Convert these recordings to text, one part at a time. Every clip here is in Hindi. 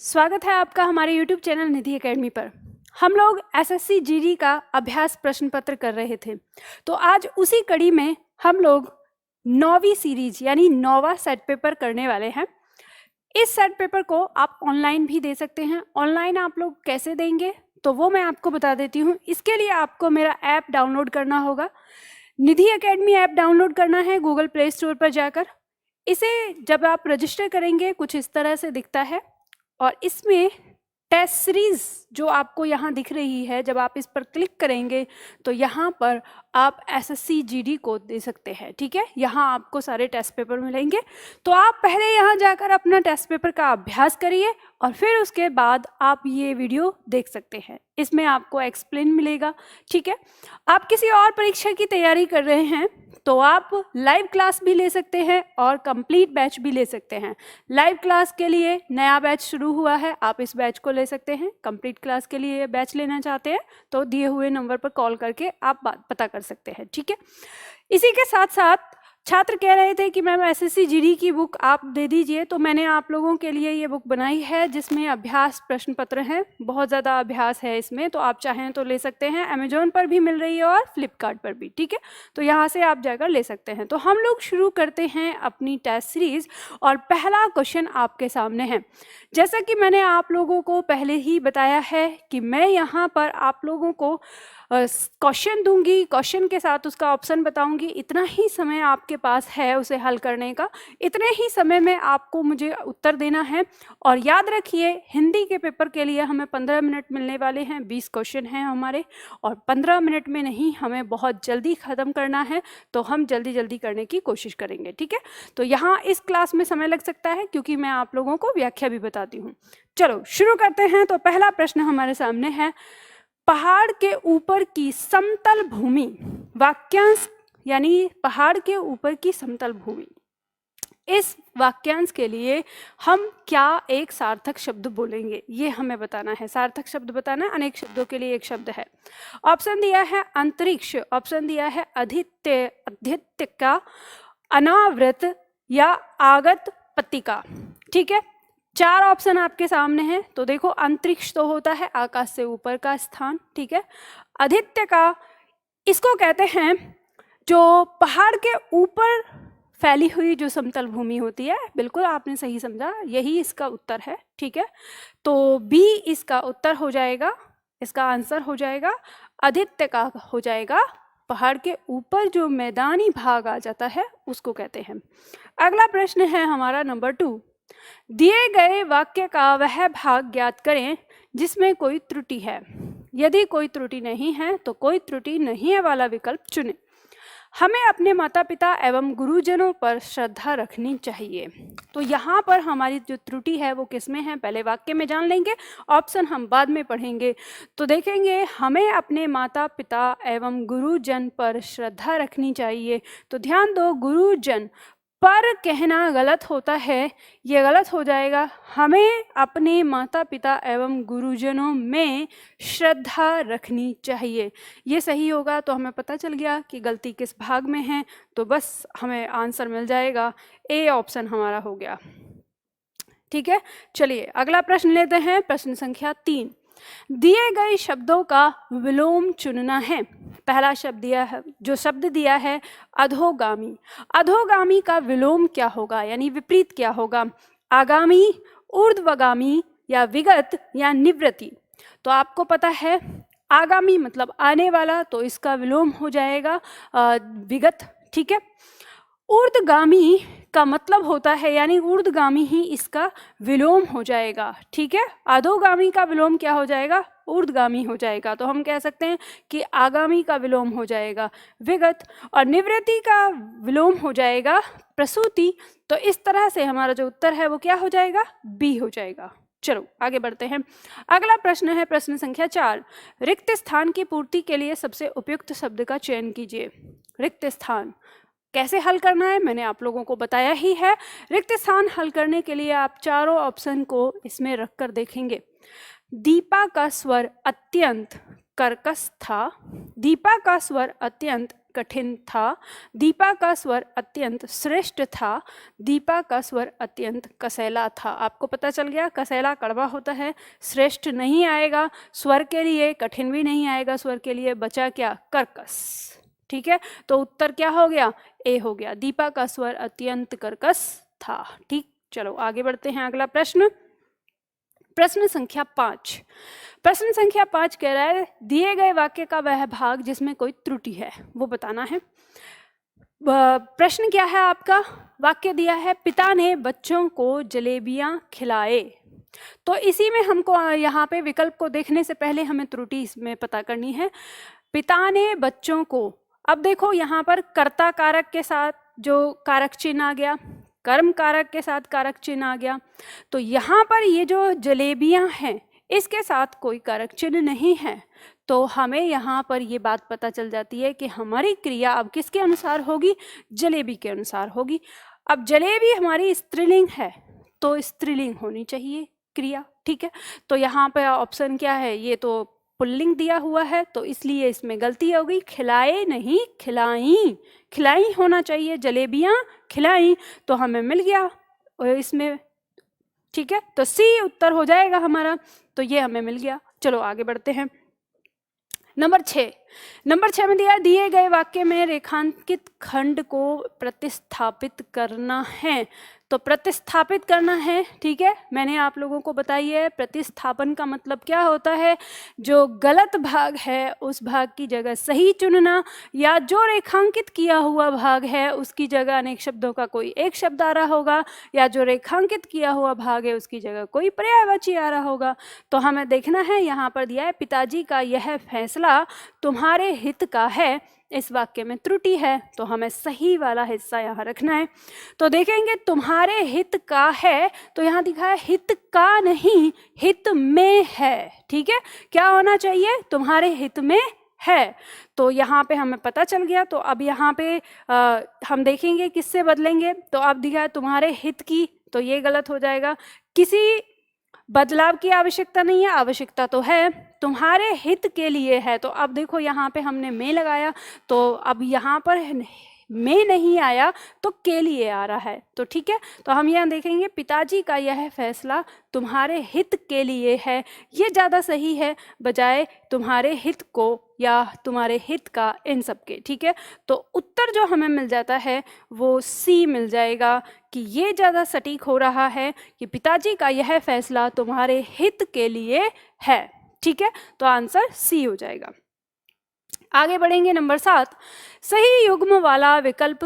स्वागत है आपका हमारे YouTube चैनल निधि एकेडमी पर। हम लोग एसएससी जीडी का अभ्यास प्रश्न पत्र कर रहे थे, तो आज उसी कड़ी में हम लोग 9वीं सीरीज यानी 9वां सेट पेपर करने वाले हैं। इस सेट पेपर को आप ऑनलाइन भी दे सकते हैं। ऑनलाइन आप लोग कैसे देंगे तो वो मैं आपको बता देती हूँ। इसके लिए आपको मेरा ऐप डाउनलोड करना होगा। निधि एकेडमी ऐप डाउनलोड करना है गूगल प्ले स्टोर पर जाकर। इसे जब आप रजिस्टर करेंगे कुछ इस तरह से दिखता है और इसमें टेस्ट सीरीज जो आपको यहाँ दिख रही है, जब आप इस पर क्लिक करेंगे तो यहाँ पर आप एसएससी जीडी को दे सकते हैं। ठीक है, यहाँ आपको सारे टेस्ट पेपर मिलेंगे, तो आप पहले यहाँ जाकर अपना टेस्ट पेपर का अभ्यास करिए और फिर उसके बाद आप ये वीडियो देख सकते हैं। इसमें आपको एक्सप्लेन मिलेगा। ठीक है, आप किसी और परीक्षा की तैयारी कर रहे हैं तो आप लाइव क्लास भी ले सकते हैं और कंप्लीट बैच भी ले सकते हैं। लाइव क्लास के लिए नया बैच शुरू हुआ है, आप इस बैच को ले सकते हैं। कंप्लीट क्लास के लिए बैच लेना चाहते हैं तो दिए हुए नंबर पर कॉल करके आप बात पता कर सकते हैं। ठीक है, इसी के साथ साथ छात्र कह रहे थे कि मैम एसएससी जीडी की बुक आप दे दीजिए, तो मैंने आप लोगों के लिए ये बुक बनाई है जिसमें अभ्यास प्रश्न पत्र हैं। बहुत ज़्यादा अभ्यास है इसमें, तो आप चाहें तो ले सकते हैं। अमेजोन पर भी मिल रही है और फ्लिपकार्ट पर भी। ठीक है, तो यहाँ से आप जाकर ले सकते हैं। तो हम लोग शुरू करते हैं अपनी टेस्ट सीरीज और पहला क्वेश्चन आपके सामने है। जैसा कि मैंने आप लोगों को पहले ही बताया है कि मैं यहाँ पर आप लोगों को क्वेश्चन दूंगी, क्वेश्चन के साथ उसका ऑप्शन बताऊंगी। इतना ही समय आपके पास है उसे हल करने का। इतने ही समय में आपको मुझे उत्तर देना है। और याद रखिए, हिंदी के पेपर के लिए हमें 15 मिनट मिलने वाले हैं। 20 क्वेश्चन हैं हमारे और 15 मिनट में नहीं, हमें बहुत जल्दी ख़त्म करना है, तो हम जल्दी जल्दी करने की कोशिश करेंगे। ठीक है, तो यहाँ इस क्लास में समय लग सकता है क्योंकि मैं आप लोगों को व्याख्या भी बताती हूँ। चलो शुरू करते हैं। तो पहला प्रश्न हमारे सामने है, पहाड़ के ऊपर की समतल भूमि। वाक्यांश यानी पहाड़ के ऊपर की समतल भूमि। इस वाक्यांश के लिए हम क्या एक सार्थक शब्द बोलेंगे, ये हमें बताना है। सार्थक शब्द बताना है, अनेक शब्दों के लिए एक शब्द है। ऑप्शन दिया है अंतरिक्ष, ऑप्शन दिया है आदित्य का, अनावृत या आगत पत्तिका। ठीक है, 4 ऑप्शन आपके सामने हैं। तो देखो, अंतरिक्ष तो होता है आकाश से ऊपर का स्थान। ठीक है, आदित्य का, इसको कहते हैं जो पहाड़ के ऊपर फैली हुई जो समतल भूमि होती है। बिल्कुल आपने सही समझा, यही इसका उत्तर है। ठीक है, तो बी इसका उत्तर हो जाएगा, इसका आंसर हो जाएगा। आदित्य का हो जाएगा पहाड़ के ऊपर जो मैदानी भाग आ जाता है उसको कहते हैं। अगला प्रश्न है हमारा नंबर 2। दिए गए वाक्य का वह भाग ज्ञात करें जिसमें कोई त्रुटि है। यदि कोई त्रुटि नहीं है तो कोई त्रुटि नहीं है वाला विकल्प चुनें। हमें अपने माता पिता एवं गुरुजनों पर श्रद्धा रखनी चाहिए। तो यहाँ पर हमारी जो त्रुटि है वो किसमें है, पहले वाक्य में जान लेंगे, ऑप्शन हम बाद में पढ़ेंगे। तो देखेंगे, हमें अपने माता पिता एवं गुरुजन पर श्रद्धा रखनी चाहिए। तो ध्यान दो, गुरुजन पर कहना गलत होता है, ये गलत हो जाएगा। हमें अपने माता पिता एवं गुरुजनों में श्रद्धा रखनी चाहिए, ये सही होगा। तो हमें पता चल गया कि गलती किस भाग में है, तो बस हमें आंसर मिल जाएगा। ए ऑप्शन हमारा हो गया। ठीक है, चलिए अगला प्रश्न लेते हैं। प्रश्न संख्या 3। दिए गए शब्दों का विलोम चुनना है। पहला शब्द दिया है, जो शब्द दिया है अधोगामी। अधोगामी का विलोम क्या होगा, यानी विपरीत क्या होगा? आगामी, ऊर्ध्वगामी या विगत या निवृत्ति। तो आपको पता है आगामी मतलब आने वाला, तो इसका विलोम हो जाएगा विगत। ठीक है, ऊर्ध्वगामी का मतलब होता है, यानी ऊर्ध्वगामी ही इसका विलोम हो जाएगा। ठीक है, अधोगामी का विलोम क्या हो जाएगा? ऊर्ध्वगामी हो जाएगा। तो हम कह सकते हैं कि आगामी का विलोम हो जाएगा विगत और निवृत्ति का विलोम हो जाएगा प्रसूति। तो इस तरह से हमारा जो उत्तर है वो क्या हो जाएगा? बी हो जाएगा। चलो आगे बढ़ते हैं। अगला प्रश्न है प्रश्न संख्या 4। रिक्त स्थान की पूर्ति के लिए सबसे उपयुक्त शब्द का चयन कीजिए। रिक्त स्थान कैसे हल करना है मैंने आप लोगों को बताया ही है। रिक्त स्थान हल करने के लिए आप चारों ऑप्शन को इसमें रखकर देखेंगे। दीपा का स्वर अत्यंत कर्कश था। दीपा का स्वर अत्यंत कठिन था, दीपा का स्वर अत्यंत श्रेष्ठ था, दीपा का स्वर अत्यंत कसैला था। आपको पता चल गया, कसैला कड़वा होता है, श्रेष्ठ नहीं आएगा स्वर के लिए, कठिन भी नहीं आएगा स्वर के लिए, बचा क्या, कर्कश। ठीक है, तो उत्तर क्या हो गया, ए हो गया, दीपा का स्वर अत्यंत कर्कश था। ठीक, चलो आगे बढ़ते हैं। अगला प्रश्न, प्रश्न संख्या 5। प्रश्न संख्या 5 कह रहा है दिए गए वाक्य का वह भाग जिसमें कोई त्रुटि है वो बताना है। प्रश्न क्या है आपका, वाक्य दिया है पिता ने बच्चों को जलेबियां खिलाए। तो इसी में हमको यहाँ पे विकल्प को देखने से पहले हमें त्रुटि इसमें पता करनी है। पिता ने बच्चों को, अब देखो यहाँ पर कर्ता कारक के साथ जो कारक चिन्ह आ गया, कर्म कारक के साथ कारक चिन्ह आ गया, तो यहाँ पर ये जो जलेबियां हैं इसके साथ कोई कारक चिन्ह नहीं है, तो हमें यहाँ पर ये बात पता चल जाती है कि हमारी क्रिया अब किसके अनुसार होगी, जलेबी के अनुसार होगी। अब जलेबी हमारी स्त्रीलिंग है तो स्त्रीलिंग होनी चाहिए क्रिया। ठीक है, तो यहाँ पे ऑप्शन क्या है, ये तो पुल्लिंग दिया हुआ है तो इसलिए इसमें गलती होगी, खिलाए नहीं खिलाई, खिलाई होना चाहिए, जलेबियां खिलाई, तो हमें मिल गया इसमें। ठीक है, तो सी उत्तर हो जाएगा हमारा, तो ये हमें मिल गया। चलो आगे बढ़ते हैं। नंबर 6, नंबर 6 में दिया दिए गए वाक्य में रेखांकित खंड को प्रतिस्थापित करना है। तो प्रतिस्थापित करना है, ठीक है, मैंने आप लोगों को बताई है प्रतिस्थापन का मतलब क्या होता है, जो गलत भाग है उस भाग की जगह सही चुनना, या जो रेखांकित किया हुआ भाग है उसकी जगह अनेक शब्दों का कोई एक शब्द आ रहा होगा, या जो रेखांकित किया हुआ भाग है उसकी जगह कोई पर्यायवाची आ रहा होगा। तो हमें देखना है, यहाँ पर दिया है पिताजी का यह फैसला तुम्हारे हित का है, इस वाक्य में त्रुटि है तो हमें सही वाला हिस्सा यहाँ रखना है। तो देखेंगे तुम्हारे हित का है, तो यहाँ दिखा है हित का नहीं, हित में है। ठीक है, क्या होना चाहिए, तुम्हारे हित में है, तो यहाँ पे हमें पता चल गया। तो अब यहाँ पे हम देखेंगे किससे बदलेंगे, तो अब दिखा है तुम्हारे हित की, तो ये गलत हो जाएगा, किसी बदलाव की आवश्यकता नहीं है, आवश्यकता तो है, तुम्हारे हित के लिए है। तो अब देखो यहाँ पे हमने में लगाया, तो अब यहाँ पर में नहीं आया तो के लिए आ रहा है। तो ठीक है, तो हम यहाँ देखेंगे पिताजी का यह फैसला तुम्हारे हित के लिए है, ये ज़्यादा सही है बजाय तुम्हारे हित को या तुम्हारे हित का, इन सब के। ठीक है, तो उत्तर जो हमें मिल जाता है वो सी मिल जाएगा, कि ये ज़्यादा सटीक हो रहा है कि पिताजी का यह फैसला तुम्हारे हित के लिए है। ठीक है, तो आंसर सी हो जाएगा। आगे बढ़ेंगे। नंबर 7, सही युग्म वाला विकल्प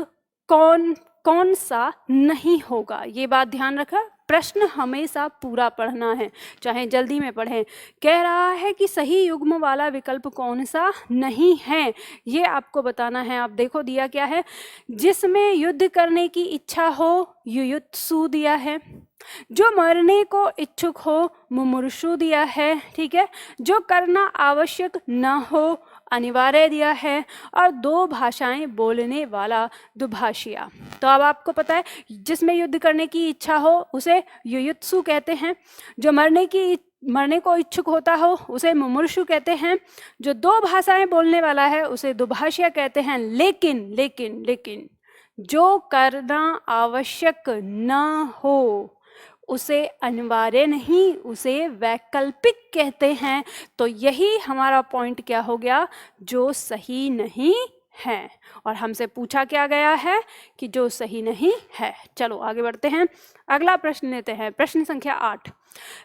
कौन सा नहीं होगा। ये बात ध्यान रखा, प्रश्न हमेशा पूरा पढ़ना है, चाहे जल्दी में पढ़ें। कह रहा है कि सही युग्म वाला विकल्प कौन सा नहीं है, ये आपको बताना है। आप देखो दिया क्या है, जिसमें युद्ध करने की इच्छा हो, युयुत्सु दिया है, जो मरने को इच्छुक हो, मुमुर्षु दिया है। ठीक है, जो करना आवश्यक न हो, अनिवार्य दिया है, और दो भाषाएं बोलने वाला, दुभाषिया। तो अब आपको पता है, जिसमें युद्ध करने की इच्छा हो उसे युयुत्सु कहते हैं, जो मरने को इच्छुक होता हो उसे मुमुर्षु कहते हैं, जो दो भाषाएं बोलने वाला है उसे दुभाषिया कहते हैं। लेकिन लेकिन लेकिन जो करना आवश्यक न हो उसे अनिवार्य नहीं, उसे वैकल्पिक कहते हैं। तो यही हमारा पॉइंट क्या हो गया, जो सही नहीं है, और हमसे पूछा क्या गया है कि जो सही नहीं है। चलो आगे बढ़ते हैं, अगला प्रश्न लेते हैं। प्रश्न संख्या 8,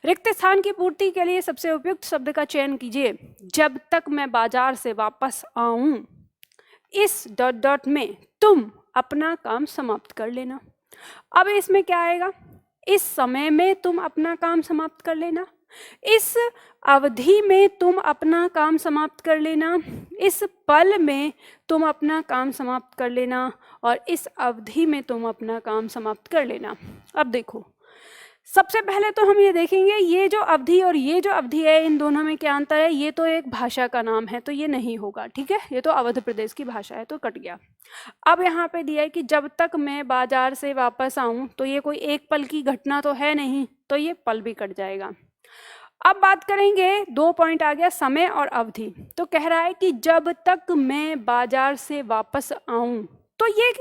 रिक्त स्थान की पूर्ति के लिए सबसे उपयुक्त शब्द का चयन कीजिए। जब तक मैं बाजार से वापस आऊं, इस डॉट डॉट में तुम अपना काम समाप्त कर लेना। अब इसमें क्या आएगा, इस समय में तुम अपना काम समाप्त कर लेना, इस अवधि में तुम अपना काम समाप्त कर लेना, इस पल में तुम अपना काम समाप्त कर लेना, और इस अवधि में तुम अपना काम समाप्त कर लेना। अब देखो, सबसे पहले तो हम ये देखेंगे, ये जो अवधि और ये जो अवधि है, इन दोनों में क्या अंतर है। ये तो एक भाषा का नाम है तो ये नहीं होगा। ठीक है, ये तो अवध प्रदेश की भाषा है तो कट गया। अब यहाँ पे दिया है कि जब तक मैं बाजार से वापस आऊं, तो ये कोई एक पल की घटना तो है नहीं, तो ये पल भी कट जाएगा। अब बात करेंगे, 2 पॉइंट आ गया, समय और अवधि। तो कह रहा है कि जब तक मैं बाजार से वापस आऊं, तो ये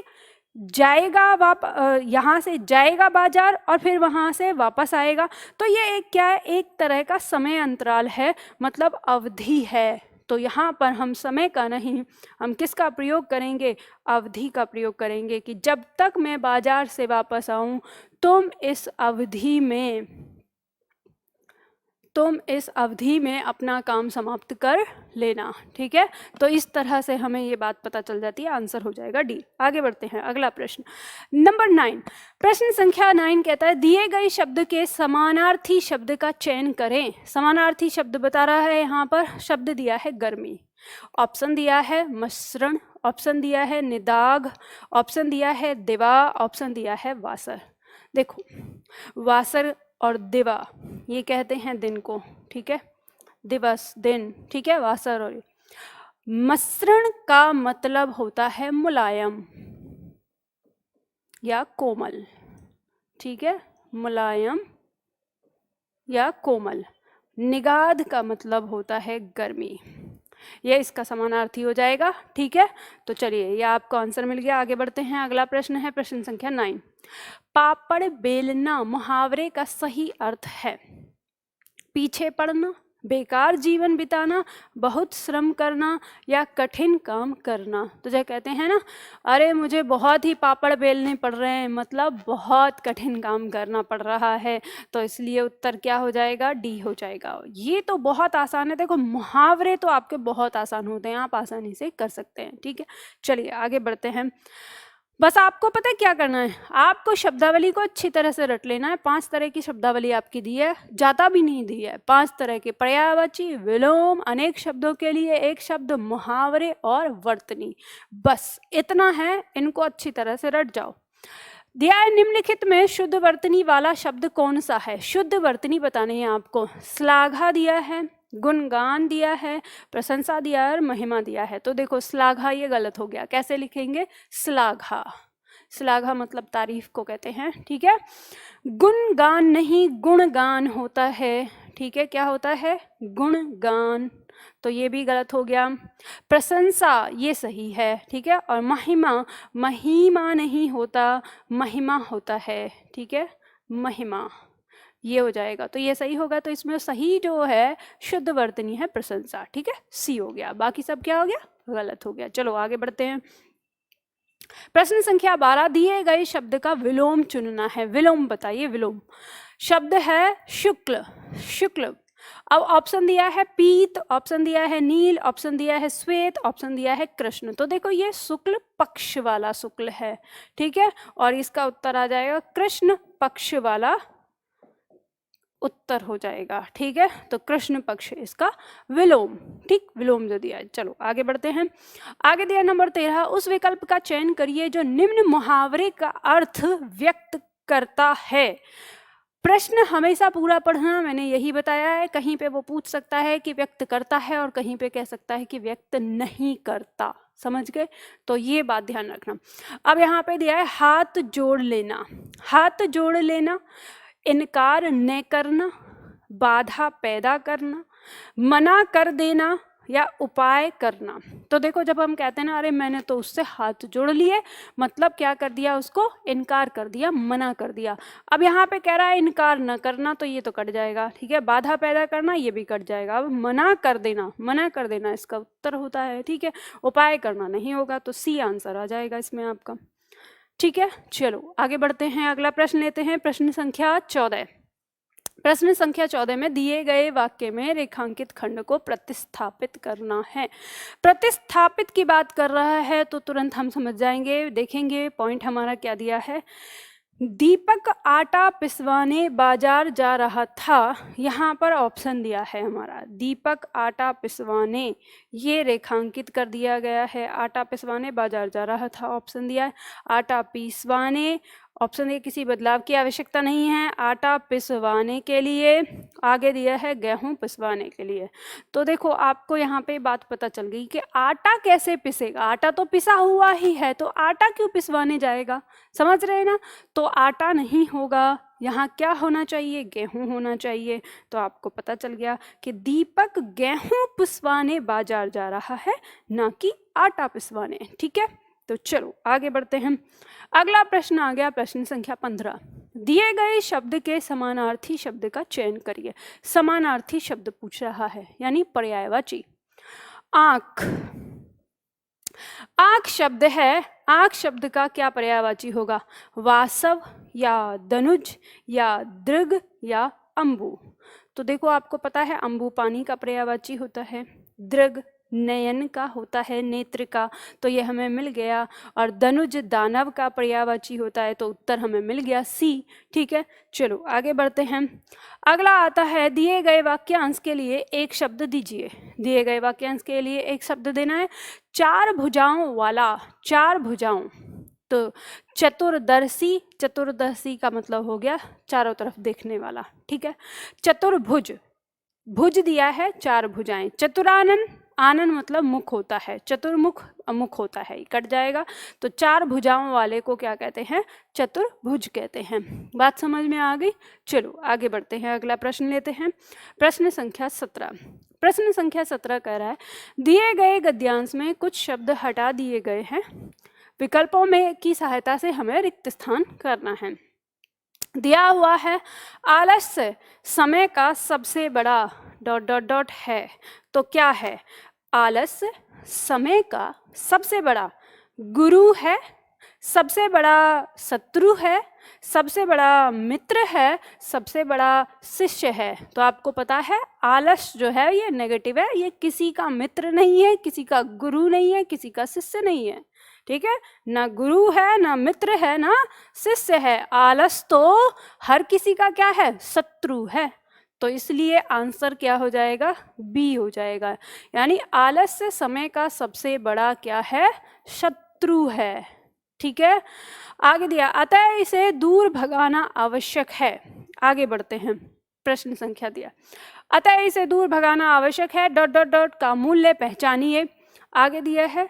जाएगा यहाँ से जाएगा बाजार और फिर वहाँ से वापस आएगा, तो ये एक क्या है, एक तरह का समय अंतराल है, मतलब अवधि है। तो यहाँ पर हम समय का नहीं, हम किसका प्रयोग करेंगे, अवधि का प्रयोग करेंगे कि जब तक मैं बाजार से वापस आऊं तुम इस अवधि में अपना काम समाप्त कर लेना। ठीक है, तो इस तरह से हमें ये बात पता चल जाती है, आंसर हो जाएगा डी। आगे बढ़ते हैं, अगला प्रश्न नंबर 9। प्रश्न संख्या 9 कहता है दिए गए शब्द के समानार्थी शब्द का चयन करें। समानार्थी शब्द बता रहा है, यहाँ पर शब्द दिया है गर्मी, ऑप्शन दिया है मसृण, ऑप्शन दिया है निदाघ, ऑप्शन दिया है दिवा, ऑप्शन दिया है वासर। देखो, वासर और दिवा ये कहते हैं दिन को, ठीक है, दिवस दिन, ठीक है, वासर। और मसृण का मतलब होता है मुलायम या कोमल, ठीक है, मुलायम या कोमल। निगाध का मतलब होता है गर्मी, ये इसका समानार्थी हो जाएगा। ठीक है, तो चलिए ये आपको आंसर मिल गया। आगे बढ़ते हैं, अगला प्रश्न है प्रश्न संख्या 9। पापड़ बेलना मुहावरे का सही अर्थ है पीछे पड़ना, बेकार जीवन बिताना, बहुत श्रम करना या कठिन काम करना। तो जो कहते हैं ना, अरे मुझे बहुत ही पापड़ बेलने पड़ रहे हैं, मतलब बहुत कठिन काम करना पड़ रहा है, तो इसलिए उत्तर क्या हो जाएगा, डी हो जाएगा। ये तो बहुत आसान है, देखो मुहावरे तो आपके बहुत आसान होते हैं, आप आसानी से कर सकते हैं। ठीक है, चलिए आगे बढ़ते हैं। बस आपको पता है क्या करना है, आपको शब्दावली को अच्छी तरह से रट लेना है। 5 तरह की शब्दावली आपकी दी है, ज़्यादा भी नहीं दी है, 5 तरह के, पर्यायवाची, विलोम, अनेक शब्दों के लिए एक शब्द, मुहावरे और वर्तनी, बस इतना है, इनको अच्छी तरह से रट जाओ। दिया है निम्नलिखित में शुद्ध वर्तनी वाला शब्द कौन सा है। शुद्ध वर्तनी बतानी है आपको। श्लाघा दिया है, गुणगान दिया है, प्रशंसा दिया है और महिमा दिया है। तो देखो श्लाघा ये गलत हो गया, कैसे लिखेंगे, श्लाघा, श्लाघा मतलब तारीफ को कहते हैं। ठीक है, गुणगान नहीं गुणगान होता है। ठीक है, क्या होता है, गुणगान, तो ये भी गलत हो गया। प्रशंसा ये सही है, ठीक है, और महिमा, महिमा नहीं होता, महिमा होता है। ठीक है, महिमा, ये हो जाएगा, तो ये सही होगा। तो इसमें सही जो है शुद्ध वर्तनी है प्रशंसा। ठीक है, सी हो गया, बाकी सब क्या हो गया, गलत हो गया। चलो आगे बढ़ते हैं। प्रश्न संख्या 12, दिए गए शब्द का विलोम चुनना है। विलोम बताइए, विलोम शब्द है शुक्ल, शुक्ल। अब ऑप्शन दिया है पीत, ऑप्शन दिया है नील, ऑप्शन दिया है श्वेत, ऑप्शन दिया है कृष्ण। तो देखो ये शुक्ल पक्ष वाला शुक्ल है, ठीक है, और इसका उत्तर आ जाएगा कृष्ण पक्ष वाला उत्तर हो जाएगा। ठीक है, तो कृष्ण पक्ष इसका विलोम, ठीक, विलोम जो दिया है। चलो आगे बढ़ते हैं। आगे दिया नंबर 13, उस विकल्प का चयन करिए जो निम्न मुहावरे का अर्थ व्यक्त करता है। प्रश्न हमेशा पूरा पढ़ना, मैंने यही बताया है, कहीं पे वो पूछ सकता है कि व्यक्त करता है और कहीं पे कह सकता है कि व्यक्त नहीं करता, समझ गए, तो ये बात ध्यान रखना। अब यहाँ पे दिया है हाथ जोड़ लेना, हाथ जोड़ लेना, इनकार न करना, बाधा पैदा करना, मना कर देना या उपाय करना। तो देखो जब हम कहते हैं ना, अरे मैंने तो उससे हाथ जोड़ लिए, मतलब क्या कर दिया, उसको इनकार कर दिया, मना कर दिया। अब यहाँ पे कह रहा है इनकार न करना, तो ये तो कट जाएगा। ठीक है, बाधा पैदा करना, ये भी कट जाएगा। अब मना कर देना, मना कर देना इसका उत्तर होता है। ठीक है, उपाय करना नहीं होगा, तो सी आंसर आ जाएगा इसमें आपका। ठीक है, चलो आगे बढ़ते हैं, अगला प्रश्न लेते हैं, प्रश्न संख्या 14। प्रश्न संख्या 14 में दिए गए वाक्य में रेखांकित खंड को प्रतिस्थापित करना है। प्रतिस्थापित की बात कर रहा है तो तुरंत हम समझ जाएंगे, देखेंगे पॉइंट हमारा क्या दिया है। दीपक आटा पिसवाने बाजार जा रहा था, यहाँ पर ऑप्शन दिया है हमारा दीपक आटा पिसवाने, ये रेखांकित कर दिया गया है। आटा पिसवाने बाजार जा रहा था, ऑप्शन दिया है। आटा पिसवाने, ऑप्शन ए किसी बदलाव की आवश्यकता नहीं है। आटा पिसवाने के लिए आगे दिया है गेहूं पिसवाने के लिए। तो देखो आपको यहाँ पे बात पता चल गई कि आटा कैसे पिसेगा, आटा तो पिसा हुआ ही है, तो आटा क्यों पिसवाने जाएगा, समझ रहे ना। तो आटा नहीं होगा, यहाँ क्या होना चाहिए, गेहूं होना चाहिए। तो आपको पता चल गया कि दीपक गेहूं पिसवाने बाजार जा रहा है, ना कि आटा पिसवाने। ठीक है, तो चलो आगे बढ़ते हैं। अगला प्रश्न आ गया, प्रश्न संख्या 15। दिए गए शब्द के समानार्थी शब्द का चयन करिए। समानार्थी शब्द पूछ रहा है, यानी पर्यायवाची। आंख, आंख शब्द है, आंख शब्द का क्या पर्यायवाची होगा? वासव या दनुज या दृग या अंबु। तो देखो आपको पता है अंबु पानी का पर्यायवाची होता है, दृग नयन का होता है, नेत्र का, तो ये हमें मिल गया। और दनुज दानव का पर्यायवाची होता है, तो उत्तर हमें मिल गया सी। ठीक है, चलो आगे बढ़ते हैं। अगला आता है, दिए गए वाक्यांश के लिए एक शब्द दीजिए। दिए गए वाक्यांश के लिए एक शब्द देना है। चार भुजाओं वाला, चार भुजाओं, तो चतुर्दर्शी, चतुर्दर्शी का मतलब हो गया चारों तरफ देखने वाला। ठीक है, चतुर्भुज, भुज दिया है चार भुजाएं। चतुरानन, आनन मतलब मुख होता है, चतुर्मुख मुख होता है, कट जाएगा। तो चार भुजाओं वाले को क्या कहते हैं? चतुर्भुज कहते हैं। बात समझ में आ गई? चलो आगे बढ़ते हैं, अगला प्रश्न लेते हैं। प्रश्न संख्या 17। प्रश्न संख्या 17 कह रहा है, दिए गए गद्यांश में कुछ शब्द हटा दिए गए हैं, विकल्पों में की सहायता से हमें रिक्त स्थान करना है। दिया हुआ है, आलस्य समय का सबसे बड़ा डॉट डॉट डॉट है, तो क्या है? आलस्य समय का सबसे बड़ा गुरु है, सबसे बड़ा शत्रु है, सबसे बड़ा मित्र है, सबसे बड़ा शिष्य है। तो आपको पता है आलस जो है ये नेगेटिव है, ये किसी का मित्र नहीं है, किसी का गुरु नहीं है, किसी का शिष्य नहीं है। ठीक है, ना गुरु है, ना मित्र है, ना शिष्य है। आलस तो हर किसी का क्या है? शत्रु है। तो इसलिए आंसर क्या हो जाएगा? बी हो जाएगा। यानी आलस्य समय का सबसे बड़ा क्या है? शत्रु है। ठीक है, आगे दिया, अतः इसे दूर भगाना आवश्यक है। आगे बढ़ते हैं, प्रश्न संख्या दिया, अतः इसे दूर भगाना आवश्यक है, डॉट डॉट डॉट का मूल्य पहचानिए। आगे दिया है,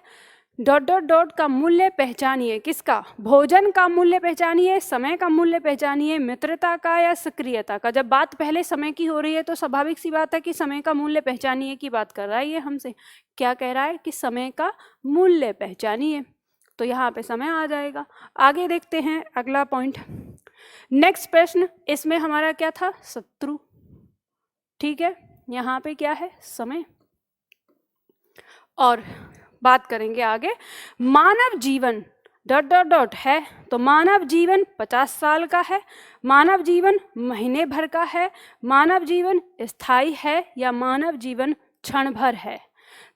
डॉट डॉट डॉट का मूल्य पहचानिए। किसका? भोजन का मूल्य पहचानिए, समय का मूल्य पहचानिए, मित्रता का या सक्रियता का। जब बात पहले समय की हो रही है तो स्वाभाविक सी बात है कि समय का मूल्य पहचानिए की बात कर रहा है ये हमसे। क्या कह रहा है? कि समय का मूल्य पहचानिए, तो यहाँ पे समय आ जाएगा। आगे देखते हैं अगला पॉइंट, नेक्स्ट प्रश्न। इसमें हमारा क्या था? शत्रु। ठीक है, यहाँ पे क्या है? समय। और बात करेंगे आगे, मानव जीवन डॉट डॉट डॉट है, तो मानव जीवन 50 साल का है, मानव जीवन महीने भर का है, मानव जीवन स्थायी है, या मानव जीवन क्षण भर है।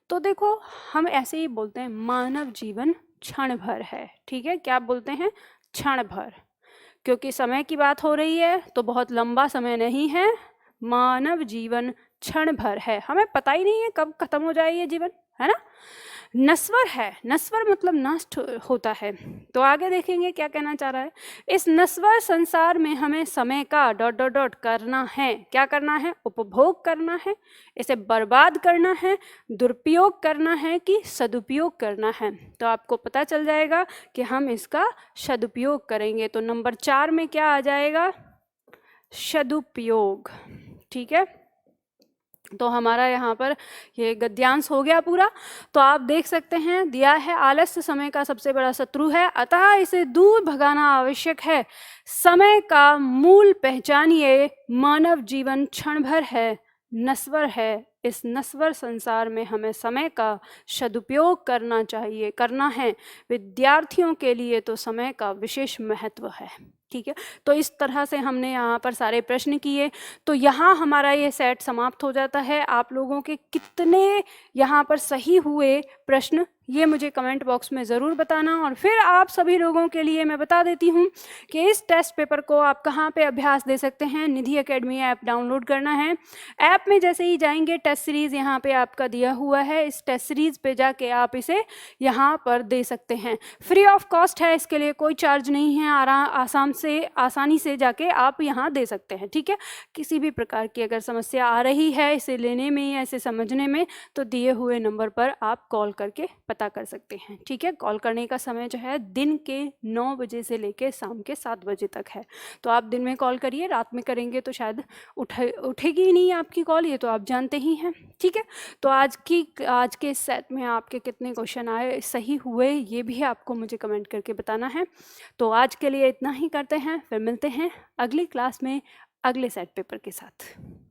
तो देखो हम ऐसे ही बोलते हैं मानव जीवन क्षण भर है। ठीक है, क्या बोलते हैं? क्षण भर, क्योंकि समय की बात हो रही है तो बहुत लंबा समय नहीं है। मानव जीवन क्षण भर है, हमें पता ही नहीं है कब खत्म हो जाए ये जीवन, है ना। नश्वर है, नश्वर मतलब नष्ट होता है। तो आगे देखेंगे क्या कहना चाह रहा है, इस नश्वर संसार में हमें समय का डॉट डॉट डॉट करना है। क्या करना है? उपभोग करना है, इसे बर्बाद करना है, दुरुपयोग करना है कि सदुपयोग करना है। तो आपको पता चल जाएगा कि हम इसका सदुपयोग करेंगे। तो नंबर 4 में क्या आ जाएगा? सदुपयोग। ठीक है, तो हमारा यहाँ पर ये गद्यांश हो गया पूरा। तो आप देख सकते हैं दिया है, आलस्य समय का सबसे बड़ा शत्रु है, अतः इसे दूर भगाना आवश्यक है। समय का मूल पहचानिए, मानव जीवन क्षण भर है, नश्वर है। इस नश्वर संसार में हमें समय का सदुपयोग करना चाहिए, करना है। विद्यार्थियों के लिए तो समय का विशेष महत्व है। ठीक है, तो इस तरह से हमने यहाँ पर सारे प्रश्न किए। तो यहाँ हमारा ये सेट समाप्त हो जाता है। आप लोगों के कितने यहाँ पर सही हुए प्रश्न ये मुझे कमेंट बॉक्स में ज़रूर बताना। और फिर आप सभी लोगों के लिए मैं बता देती हूँ कि इस टेस्ट पेपर को आप कहाँ पे अभ्यास दे सकते हैं। निधि एकेडमी ऐप डाउनलोड करना है। ऐप में जैसे ही जाएंगे टेस्ट सीरीज़ यहाँ पे आपका दिया हुआ है, इस टेस्ट सीरीज़ पे जाके आप इसे यहाँ पर दे सकते हैं। फ्री ऑफ कॉस्ट है, इसके लिए कोई चार्ज नहीं है। आसानी से जाके आप यहाँ दे सकते हैं। ठीक है, किसी भी प्रकार की अगर समस्या आ रही है इसे लेने में या इसे समझने में, तो दिए हुए नंबर पर आप कॉल करके पता कर सकते हैं। ठीक है, कॉल करने का समय जो है दिन के 9 बजे से लेकर शाम के 7 बजे तक है। तो आप दिन में कॉल करिए, रात में करेंगे तो शायद उठेगी ही नहीं आपकी कॉल, ये तो आप जानते ही हैं। ठीक है, तो आज के सेट में आपके कितने क्वेश्चन आए, सही हुए, ये भी आपको मुझे कमेंट करके बताना है। तो आज के लिए इतना ही करते हैं, फिर मिलते हैं अगली क्लास में अगले सेट पेपर के साथ।